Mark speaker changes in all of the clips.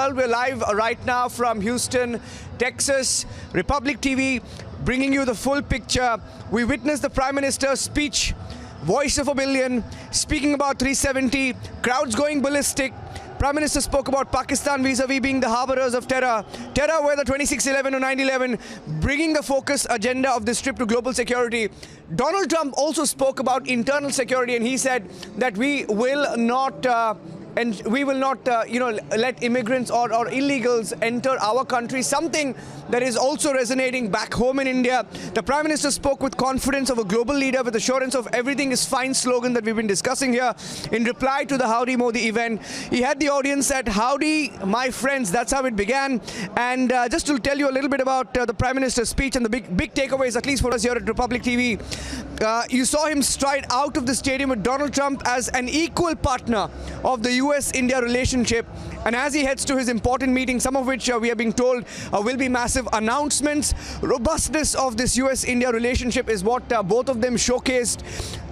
Speaker 1: world. We're live right now from Houston, Texas, Republic TV, bringing you the full picture. We witnessed the Prime Minister's speech, voice of a billion, speaking about 370, crowds going ballistic. Prime Minister spoke about Pakistan vis-a-vis being the harborers of terror. Terror whether 26/11 or 9/11, bringing the focus agenda of this trip to global security. Donald Trump also spoke about internal security, and he said that we will not let immigrants or illegals enter our country, something that is also resonating back home in India. The Prime Minister spoke with confidence of a global leader with assurance of everything is fine slogan that we've been discussing here in reply to the Howdy Modi event. He had the audience at Howdy, my friends, that's how it began. And just to tell you a little bit about the Prime Minister's speech and the big takeaways, at least for us here at Republic TV. You saw him stride out of the stadium with Donald Trump as an equal partner of the US-India relationship. And as he heads to his important meeting, some of which we are being told will be massive announcements, robustness of this US-India relationship is what both of them showcased.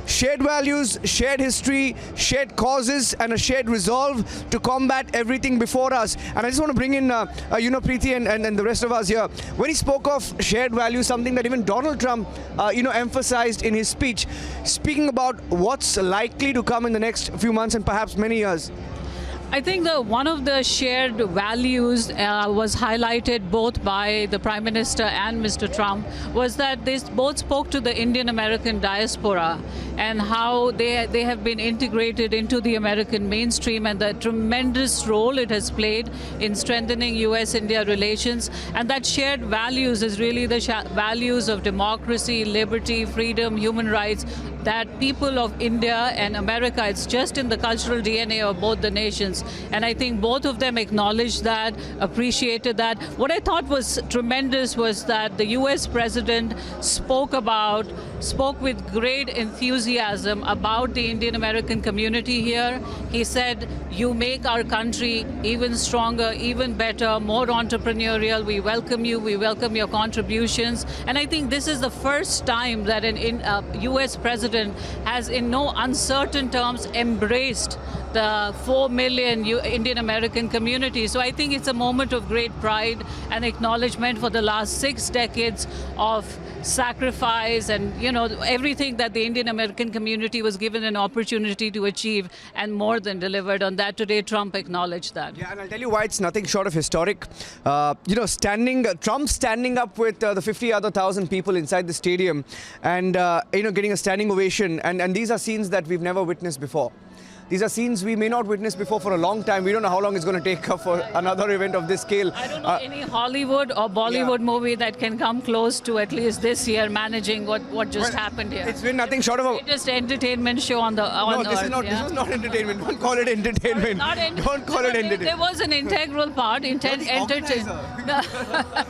Speaker 1: Shared values, shared history, shared causes, and a shared resolve to combat everything before us. And I just want to bring in, Preeti and the rest of us here. When he spoke of shared values, something that even Donald Trump, emphasized in his speech, speaking about what's likely to come in the next few months and perhaps many years.
Speaker 2: I think one of the shared values was highlighted both by the Prime Minister and Mr. Trump was that they both spoke to the Indian American diaspora and how they have been integrated into the American mainstream and the tremendous role it has played in strengthening US-India relations. And that shared values is really the values of democracy, liberty, freedom, human rights, that people of India and America, it's just in the cultural DNA of both the nations. And I think both of them acknowledged that, appreciated that. What I thought was tremendous was that the US president spoke with great enthusiasm about the Indian American community here. He said, you make our country even stronger, even better, more entrepreneurial. We welcome you, we welcome your contributions. And I think this is the first time that an US president has in no uncertain terms embraced the 4 million Indian American community. So I think it's a moment of great pride and acknowledgement for the last 6 decades of sacrifice and everything that the Indian American community was given an opportunity to achieve, and more than delivered on that. Today Trump acknowledged that.
Speaker 1: Yeah, and I'll tell you why it's nothing short of historic. Trump standing up with the 50,000 people inside the stadium and getting a standing ovation, and these are scenes that we've never witnessed before. These are scenes we may not witness before for a long time. We don't know how long it's going to take for another event of this scale.
Speaker 2: I don't know any Hollywood or Bollywood movie that can come close to at least this year managing what just happened here.
Speaker 1: It's been nothing short of a
Speaker 2: just entertainment show on
Speaker 1: this
Speaker 2: Earth.
Speaker 1: Is not. Yeah? This was not entertainment. Don't call it entertainment. Don't call it entertainment.
Speaker 2: There was an integral part. Entertainment.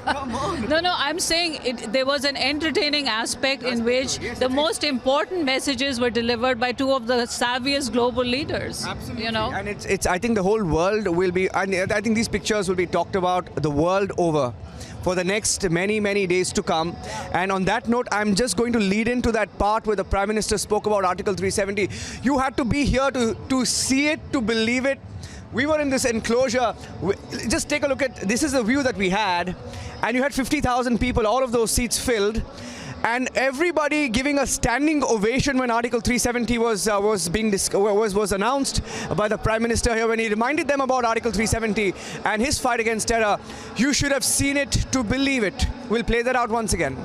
Speaker 1: Come on.
Speaker 2: No. I'm saying there was an entertaining aspect in which the most important messages were delivered by two of the savviest global leaders.
Speaker 1: Absolutely. And it's I think the whole world will be, and I think these pictures will be talked about the world over for the next many days to come. And on that note, I'm just going to lead into that part where the Prime Minister spoke about Article 370. You had to be here to see it, to believe it. We were in this enclosure. Just take a look at, this is the view that we had, and you had 50,000 people, all of those seats filled. And everybody giving a standing ovation when Article 370 was announced by the Prime Minister here, when he reminded them about Article 370 and his fight against terror. You should have seen it to believe it. We'll play that out once again.